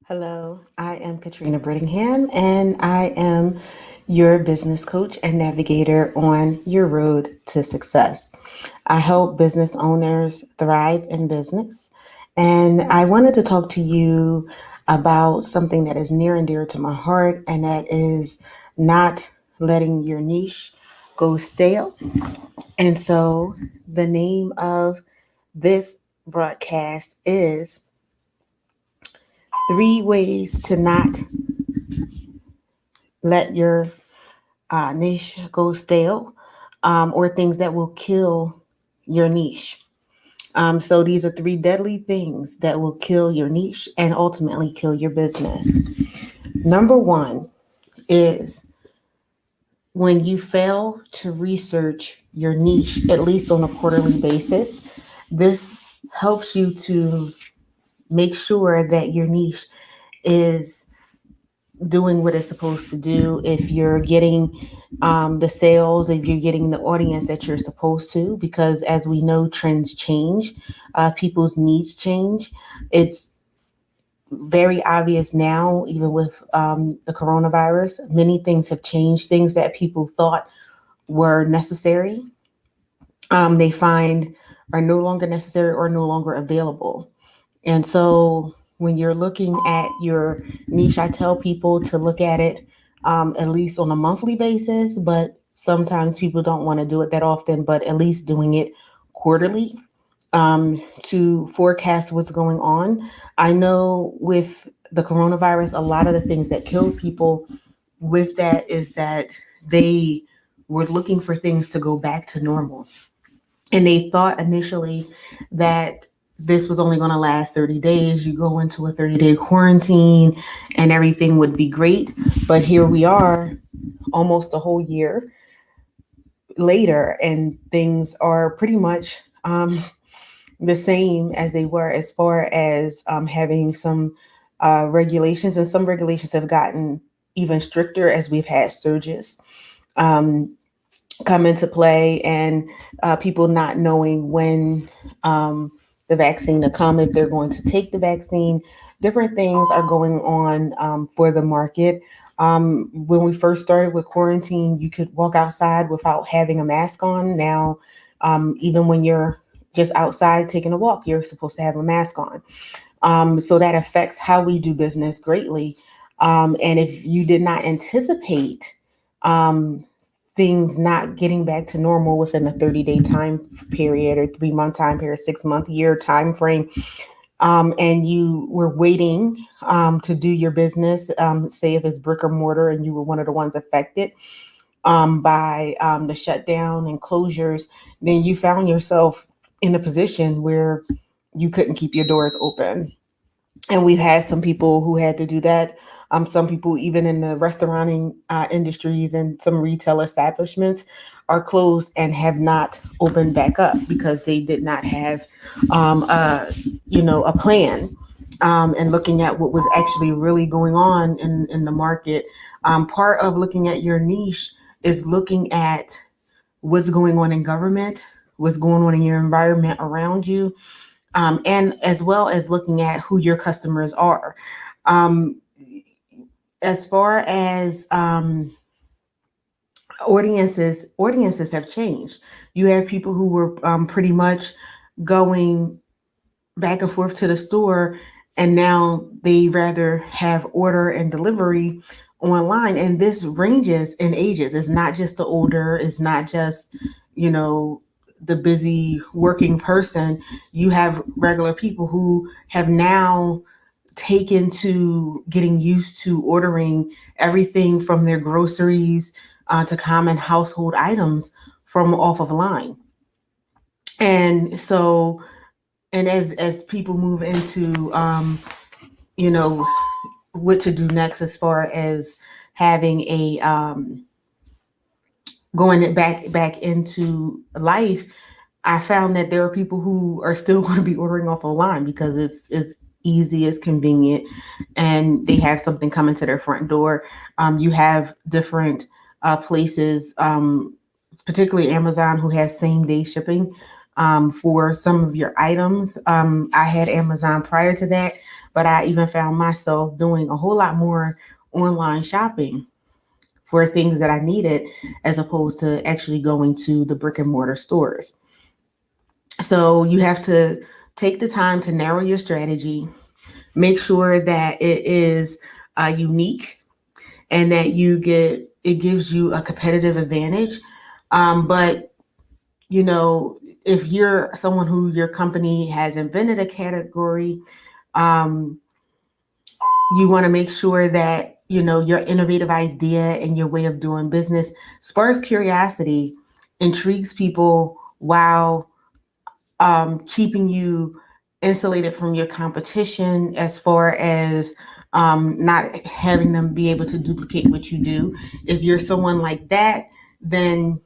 Hello, I am Katrina Brittingham, and I am your business coach and navigator on your road to success. I help business owners thrive in business, and I wanted to talk to you about something that is near and dear to my heart, and that is not letting your niche go stale. And so, the name of this broadcast is Three Ways to Not Let Your Niche Go Stale, or things that will kill your niche. So these are three deadly things that will kill your niche and ultimately kill your business. Number one is when you fail to research your niche, at least on a quarterly basis. This helps you to make sure that your niche is doing what it's supposed to do, if you're getting the sales, if you're getting the audience that you're supposed to, because as we know, trends change, people's needs change. It's very obvious now, even with the coronavirus, many things have changed. Things that people thought were necessary, they find are no longer necessary or no longer available. And so when you're looking at your niche, I tell people to look at it at least on a monthly basis, but sometimes people don't want to do it that often, but at least doing it quarterly to forecast what's going on. I know with the coronavirus, a lot of the things that killed people with that is that they were looking for things to go back to normal. And they thought initially that this was only going to last 30 days. You go into a 30-day quarantine and everything would be great. But here we are, almost a whole year later, and things are pretty much the same as they were, as far as having some regulations. And some regulations have gotten even stricter as we've had surges come into play, and people not knowing when the vaccine to come, if they're going to take the vaccine. Different things are going on for the market. When we first started with quarantine, you could walk outside without having a mask on. Now, even when you're just outside taking a walk, you're supposed to have a mask on. So that affects how we do business greatly. And if you did not anticipate um, things not getting back to normal within a 30-day time period, or 3 month time period, 6 month, year time frame, and you were waiting to do your business, say if it's brick or mortar and you were one of the ones affected by the shutdown and closures, then you found yourself in a position where you couldn't keep your doors open. And we've had some people who had to do that. Some people, even in the restauranting industries and some retail establishments, are closed and have not opened back up because they did not have, a plan. And looking at what was actually really going on in the market. Part of looking at your niche is looking at what's going on in government, what's going on in your environment around you, and as well as looking at who your customers are. Um, as far as audiences have changed. You have people who were pretty much going back and forth to the store, and now they rather have order and delivery online. And this ranges in ages. It's not just the older, it's not just, you know, the busy working person. You have regular people who have now taken to getting used to ordering everything from their groceries to common household items from off of line. And so, and as people move into you know what to do next, as far as having a going it back into life, I found that there are people who are still going to be ordering off online because it's easy, it's convenient, and they have something coming to their front door. You have different places, particularly Amazon, who has same day shipping for some of your items. I had Amazon prior to that, but I even found myself doing a whole lot more online shopping for things that I needed as opposed to actually going to the brick and mortar stores. So you have to take the time to narrow your strategy, make sure that it is unique and that it gives you a competitive advantage. But you know, if you're someone who your company has invented a category, um, you want to make sure that your innovative idea and your way of doing business spurs curiosity, intrigues people while keeping you insulated from your competition as far as not having them be able to duplicate what you do. If you're someone like that, then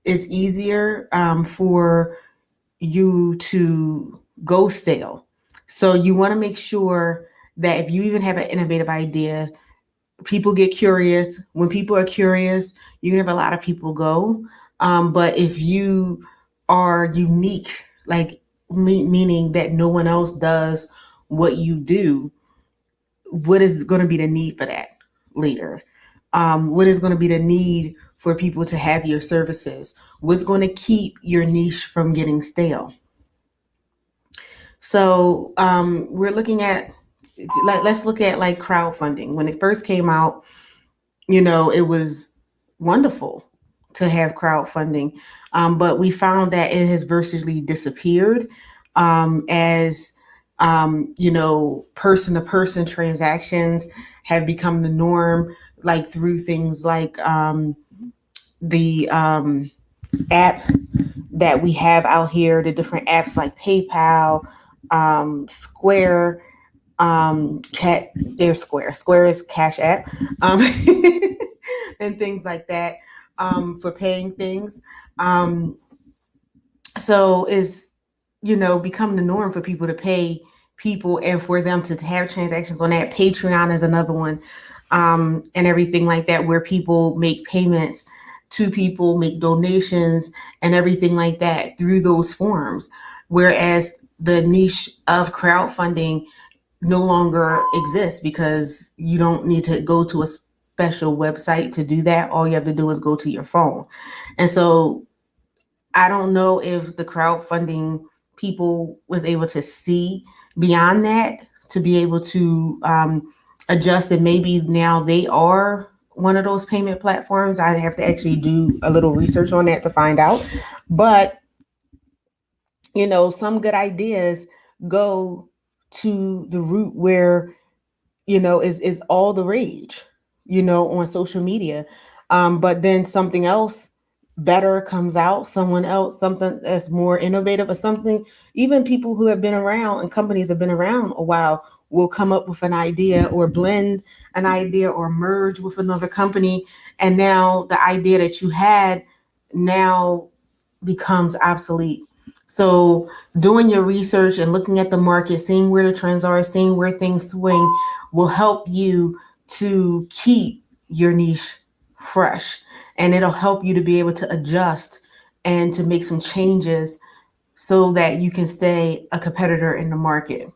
it's easier for you to go stale. So you want to make sure that if you even have an innovative idea, people get curious. When people are curious, you can have a lot of people go. But if you are unique, like meaning that no one else does what you do, what is going to be the need for that later? What is going to be the need for people to have your services? What's going to keep your niche from getting stale? So we're looking at, let's look at like crowdfunding. When it first came out, it was wonderful to have crowdfunding, but we found that it has virtually disappeared as person to person transactions have become the norm, like through things like the app that we have out here, the different apps like PayPal, Square, cat there's Square is Cash App, and things like that, for paying things. um so is become the norm for people to pay people and for them to have transactions on that. Patreon is another one, and everything like that, where people make payments to people, make donations and everything like that through those forms. Whereas the niche of crowdfunding no longer exists because you don't need to go to a special website to do that. All you have to do is go to your phone. And so I don't know if the crowdfunding people was able to see beyond that to be able to adjust, and maybe now they are one of those payment platforms. I have to actually do a little research on that to find out. But some good ideas go to the root where is all the rage, on social media. But then something else better comes out, someone else, something that's more innovative or something. Even people who have been around and companies have been around a while will come up with an idea or blend an idea or merge with another company. And now the idea that you had now becomes obsolete. So doing your research and looking at the market, seeing where the trends are, seeing where things swing will help you to keep your niche fresh. And it'll help you to be able to adjust and to make some changes so that you can stay a competitor in the market.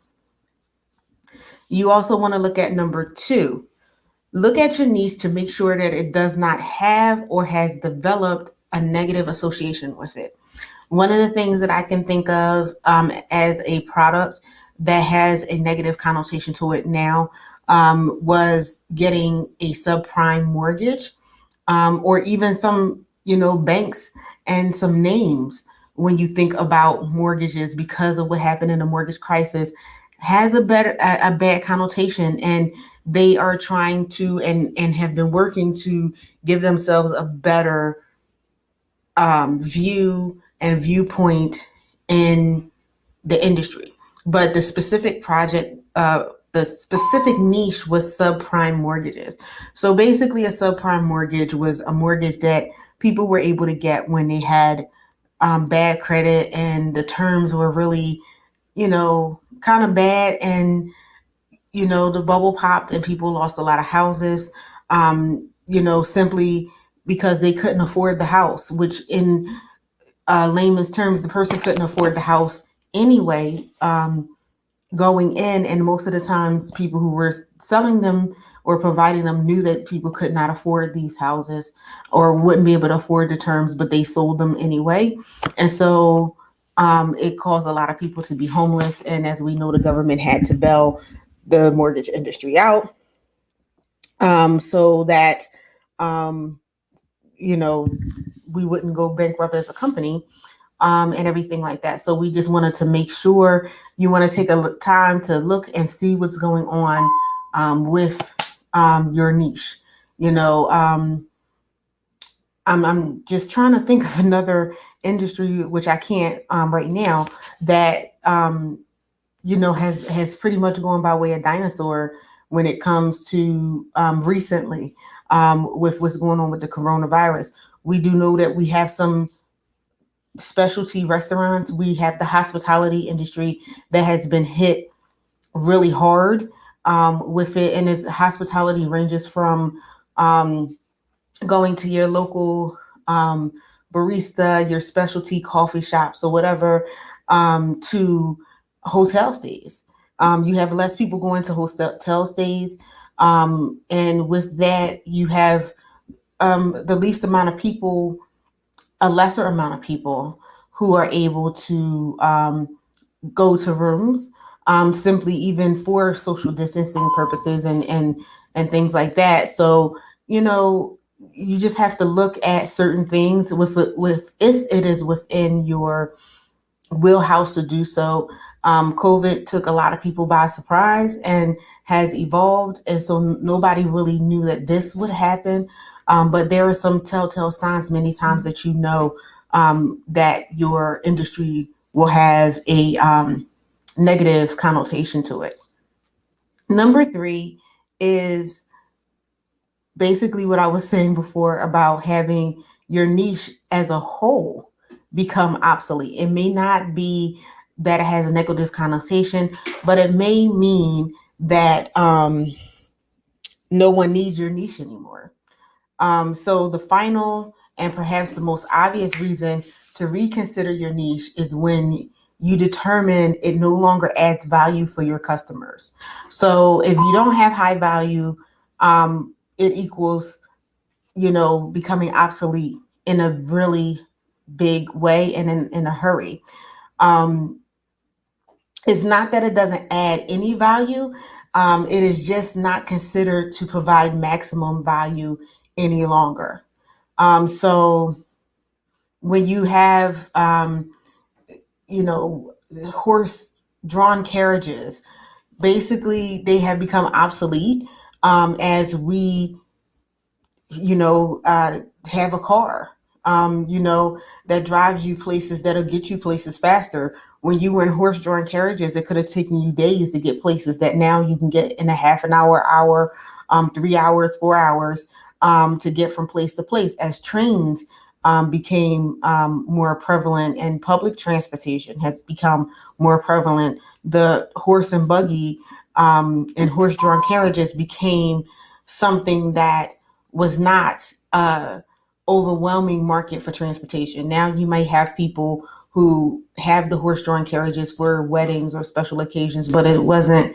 You also want to look at number two. Look at your niche to make sure that it does not have or has developed a negative association with it. One of the things that I can think of as a product that has a negative connotation to it now was getting a subprime mortgage, or even some, banks and some names. When you think about mortgages, because of what happened in the mortgage crisis, has a bad connotation, and they are trying to and have been working to give themselves a better view and viewpoint in the industry. But the specific niche was subprime mortgages. So basically, a subprime mortgage was a mortgage that people were able to get when they had bad credit and the terms were really, kind of bad. And, the bubble popped and people lost a lot of houses, simply because they couldn't afford the house, which in layman's terms, the person couldn't afford the house anyway. going in, and most of the times people who were selling them or providing them knew that people could not afford these houses or wouldn't be able to afford the terms, but they sold them anyway. And so it caused a lot of people to be homeless. And as we know, the government had to bail the mortgage industry out, so that um, you know, we wouldn't go bankrupt as a company, and everything like that. So we just wanted to make sure you want to take a time to look and see what's going on with your niche. You know, I'm just trying to think of another industry, which I can't right now, that has pretty much gone by way of dinosaur when it comes to recently, with what's going on with the coronavirus. We do know that we have some specialty restaurants. We have the hospitality industry that has been hit really hard with it. And its hospitality ranges from um, going to your local um, barista, your specialty coffee shops, or whatever, to hotel stays. You have less people going to hotel stays. And with that, you have the least amount of people, a lesser amount of people who are able to go to rooms, simply even for social distancing purposes and things like that. So you know, you just have to look at certain things with if it is within your wheelhouse to do so. COVID took a lot of people by surprise and has evolved, and so nobody really knew that this would happen. But there are some telltale signs many times that that your industry will have a negative connotation to it. Number three is basically what I was saying before about having your niche as a whole become obsolete. It may not be that it has a negative connotation, but it may mean that no one needs your niche anymore. So the final and perhaps the most obvious reason to reconsider your niche is when you determine it no longer adds value for your customers. So if you don't have high value, it equals, becoming obsolete in a really big way and in a hurry. Um, it's not that it doesn't add any value. It is just not considered to provide maximum value any longer. So when you have, horse drawn carriages, basically they have become obsolete as we have a car, that drives you places, that'll get you places faster. When you were in horse-drawn carriages, it could have taken you days to get places that now you can get in a half an hour, 3 hours, 4 hours, to get from place to place. As trains became more prevalent and public transportation has become more prevalent, the horse and buggy and horse-drawn carriages became something that was not overwhelming market for transportation. Now you might have people who have the horse-drawn carriages for weddings or special occasions, but it wasn't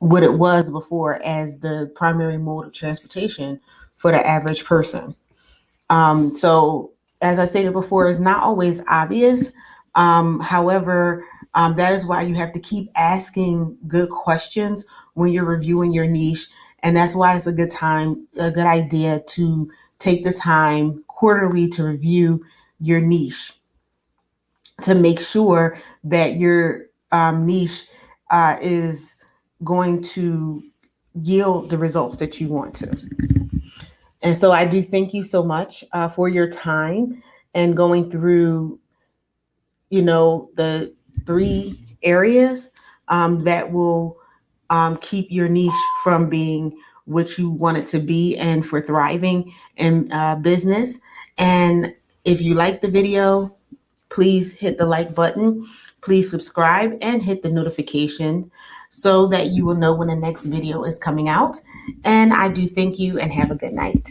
what it was before as the primary mode of transportation for the average person. So, as I stated before, it's not always obvious. However, that is why you have to keep asking good questions when you're reviewing your niche. And that's why it's a good idea to take the time quarterly to review your niche to make sure that your niche is going to yield the results that you want to. And so I do thank you so much for your time and going through, the three areas that will keep your niche from being what you want it to be and for thriving in business. And if you like the video, please hit the like button. Please subscribe and hit the notification so that you will know when the next video is coming out. And I do thank you and have a good night.